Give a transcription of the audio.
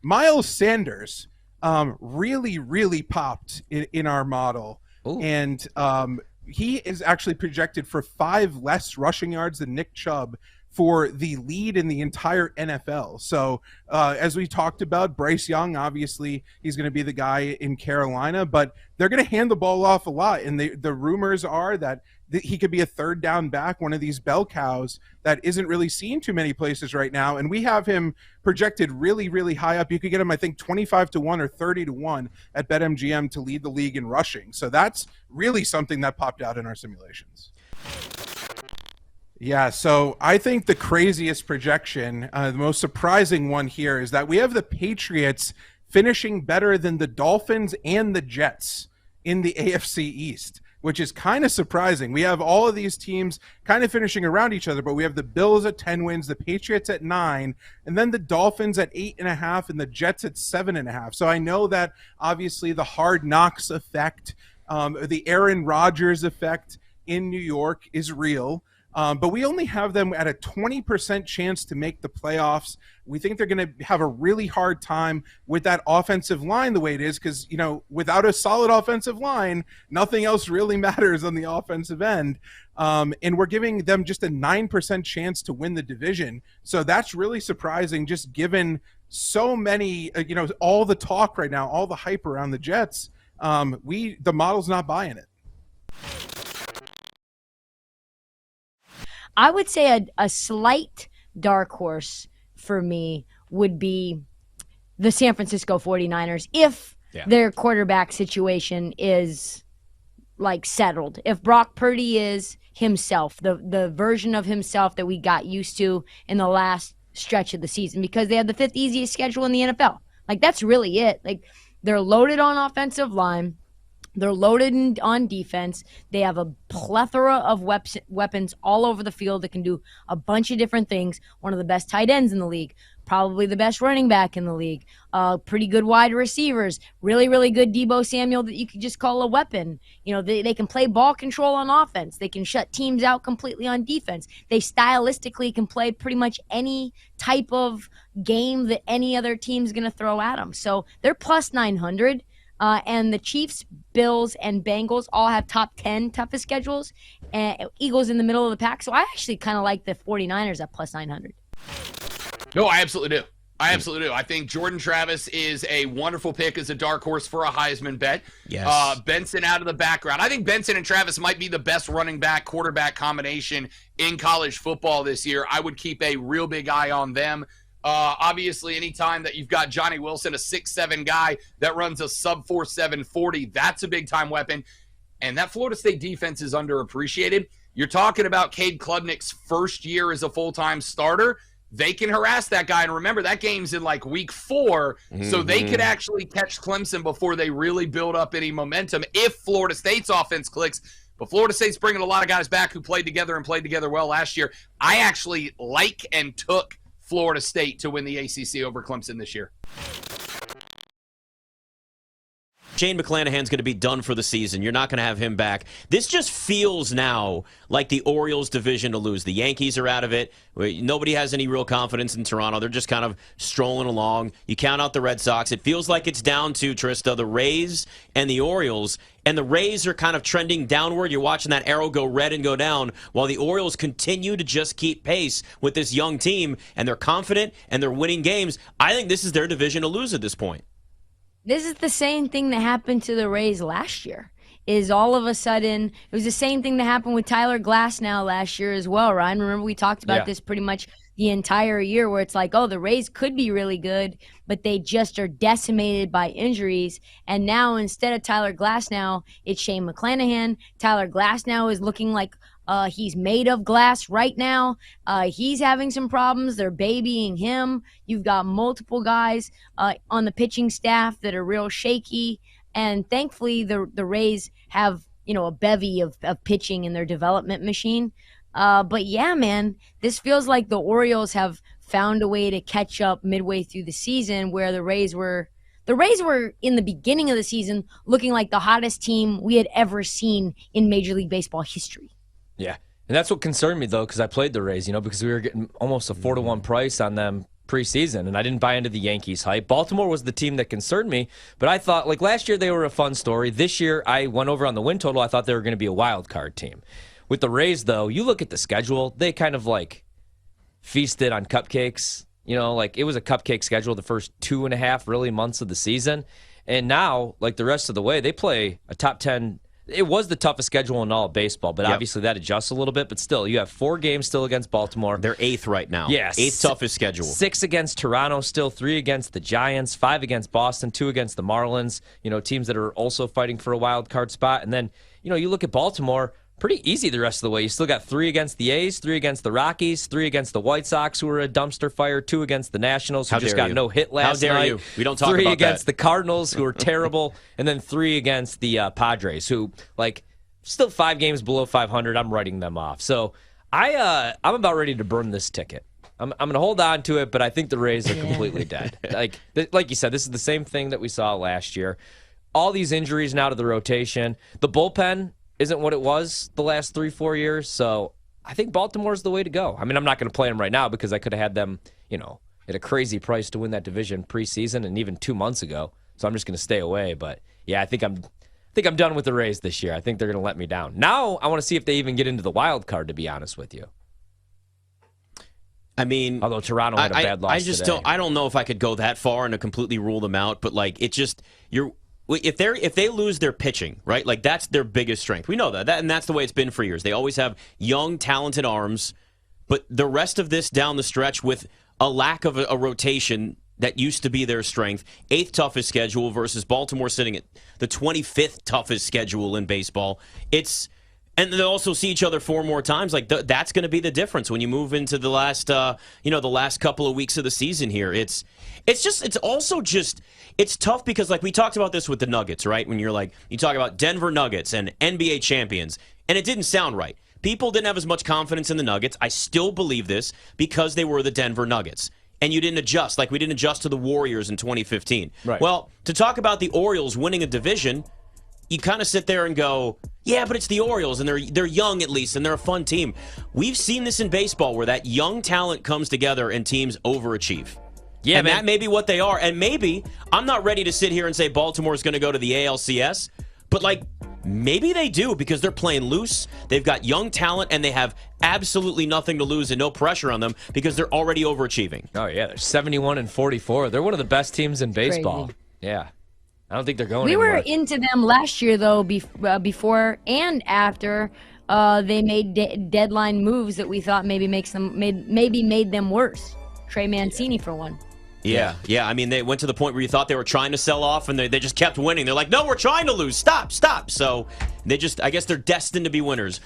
Miles Sanders really, really popped in our model. Ooh. And he is actually projected for 5 less rushing yards than Nick Chubb for the lead in the entire NFL. So as we talked about, Bryce Young, obviously he's going to be the guy in Carolina, but they're going to hand the ball off a lot. And the rumors are that he could be a third down back, one of these bell cows that isn't really seen too many places right now. And we have him projected really, really high up. You could get him, I think, 25-1 or 30-1 at BetMGM to lead the league in rushing. So that's really something that popped out in our simulations. Yeah, so I think the craziest projection, the most surprising one here, is that we have the Patriots finishing better than the Dolphins and the Jets in the AFC East, which is kind of surprising. We have all of these teams kind of finishing around each other, but we have the Bills at 10 wins, the Patriots at 9, and then the Dolphins at 8.5 and the Jets at 7.5. So I know that obviously the Hard Knocks effect, the Aaron Rodgers effect in New York is real. But we only have them at a 20% chance to make the playoffs. We think they're going to have a really hard time with that offensive line the way it is because, without a solid offensive line, nothing else really matters on the offensive end. And we're giving them just a 9% chance to win the division. So that's really surprising just given so many, all the talk right now, all the hype around the Jets. The model's not buying it. I would say a slight dark horse for me would be the San Francisco 49ers if their quarterback situation is settled. If Brock Purdy is himself, the version of himself that we got used to in the last stretch of the season, because they have the 5th easiest schedule in the NFL. That's really it. They're loaded on offensive line. They're loaded on defense. They have a plethora of weapons all over the field that can do a bunch of different things. One of the best tight ends in the league, probably the best running back in the league, pretty good wide receivers, really, really good Deebo Samuel that you could just call a weapon. They can play ball control on offense. They can shut teams out completely on defense. They stylistically can play pretty much any type of game that any other team's going to throw at them. So they're plus 900. And the Chiefs, Bills, and Bengals all have top 10 toughest schedules. And Eagles in the middle of the pack. So I actually kind of like the 49ers at plus 900. No, I absolutely do. I think Jordan Travis is a wonderful pick as a dark horse for a Heisman bet. Yes. Benson out of the background. I think Benson and Travis might be the best running back quarterback combination in college football this year. I would keep a real big eye on them. Obviously, anytime that you've got Johnny Wilson, a 6'7" guy that runs a sub-4.7 40, that's a big-time weapon. And that Florida State defense is underappreciated. You're talking about Cade Klubnik's first year as a full-time starter. They can harass that guy. And remember, that game's in week 4, so they could actually catch Clemson before they really build up any momentum if Florida State's offense clicks. But Florida State's bringing a lot of guys back who played together well last year. I actually like and took Florida State to win the ACC over Clemson this year. Shane McClanahan's going to be done for the season. You're not going to have him back. This just feels now like the Orioles division to lose. The Yankees are out of it. Nobody has any real confidence in Toronto. They're just kind of strolling along. You count out the Red Sox. It feels like it's down to, Trista, the Rays and the Orioles. And the Rays are kind of trending downward. You're watching that arrow go red and go down while the Orioles continue to just keep pace with this young team. And they're confident and they're winning games. I think this is their division to lose at this point. This is the same thing that happened to the Rays last year. Is all of a sudden, it was the same thing that happened with Tyler Glasnow last year as well, Ryan. Remember we talked about this pretty much the entire year where it's the Rays could be really good, but they just are decimated by injuries. And now instead of Tyler Glasnow, it's Shane McClanahan. Tyler Glasnow is looking like he's made of glass right now. He's having some problems. They're babying him. You've got multiple guys on the pitching staff that are real shaky. And thankfully, the Rays have, a bevy of pitching in their development machine. But yeah, man, this feels like the Orioles have found a way to catch up midway through the season where the Rays were in the beginning of the season looking like the hottest team we had ever seen in Major League Baseball history. Yeah, and that's what concerned me, though, because I played the Rays, because we were getting almost a 4-to-1 price on them preseason, and I didn't buy into the Yankees hype. Baltimore was the team that concerned me, but I thought, like last year, they were a fun story. This year, I went over on the win total. I thought they were going to be a wild card team. With the Rays, though, you look at the schedule, they kind of like feasted on cupcakes. You know, like it was a cupcake schedule the first 2.5 really months of the season. And now, like the rest of the way, they play a top 10. It was the toughest schedule in all of baseball, but obviously that adjusts a little bit. But still, you have 4 games still against Baltimore. They're 8th right now. Yes. 8th toughest schedule. 6 against Toronto still, 3 against the Giants, 5 against Boston, 2 against the Marlins, you know, teams that are also fighting for a wild card spot. And then, you know, you look at Baltimore, pretty easy the rest of the way. You still got 3 against the A's, 3 against the Rockies, 3 against the White Sox, who were a dumpster fire, 2 against the Nationals, who just got no hit last night. How dare you? We don't talk about that. 3 against the Cardinals, who are terrible, and then 3 against the Padres, who, like, still 5 games below 500. I'm writing them off. So I'm about ready to burn this ticket. I'm going to hold on to it, but I think the Rays are completely dead. Like you said, this is the same thing that we saw last year. All these injuries now to the rotation. The bullpen isn't what it was the last 3-4 years, so I think Baltimore's the way to go. I mean, I'm not going to play them right now because I could have had them, you know, at a crazy price to win that division preseason and even 2 months ago. So I'm just going to stay away. But yeah, I think I'm done with the Rays this year. I think they're going to let me down. Now I want to see if they even get into the wild card, to be honest with you. I mean, although Toronto had a bad loss today. I don't know if I could go that far and to completely rule them out, but like it just if they lose their pitching, right? Like that's their biggest strength. We know that and that's the way it's been for years. They always have young, talented arms, but the rest of this down the stretch with a lack of a rotation that used to be their strength. 8th toughest schedule versus Baltimore sitting at the 25th toughest schedule in baseball. And they'll also see each other 4 more times. Like that's going to be the difference when you move into the last, the last couple of weeks of the season here. It's tough because like we talked about this with the Nuggets, right? When you talk about Denver Nuggets and NBA champions, and it didn't sound right. People didn't have as much confidence in the Nuggets. I still believe this because they were the Denver Nuggets. And you didn't adjust, like we didn't adjust to the Warriors in 2015. Right. Well, to talk about the Orioles winning a division, you kind of sit there and go, yeah, but it's the Orioles, and they're young at least, and they're a fun team. We've seen this in baseball where that young talent comes together and teams overachieve. Yeah, and that may be what they are. And maybe, I'm not ready to sit here and say Baltimore's going to go to the ALCS, but like, maybe they do because they're playing loose. They've got young talent, and they have absolutely nothing to lose and no pressure on them because they're already overachieving. Oh, yeah, they're 71-44. They're one of the best teams in baseball. Crazy. Yeah. I don't think they're going We anywhere. were into them last year, though, before and after they made deadline moves that we thought maybe made them worse. Trey Mancini, for one. Yeah. I mean, they went to the point where you thought they were trying to sell off, and they just kept winning. They're like, no, we're trying to lose. Stop. So I guess they're destined to be winners.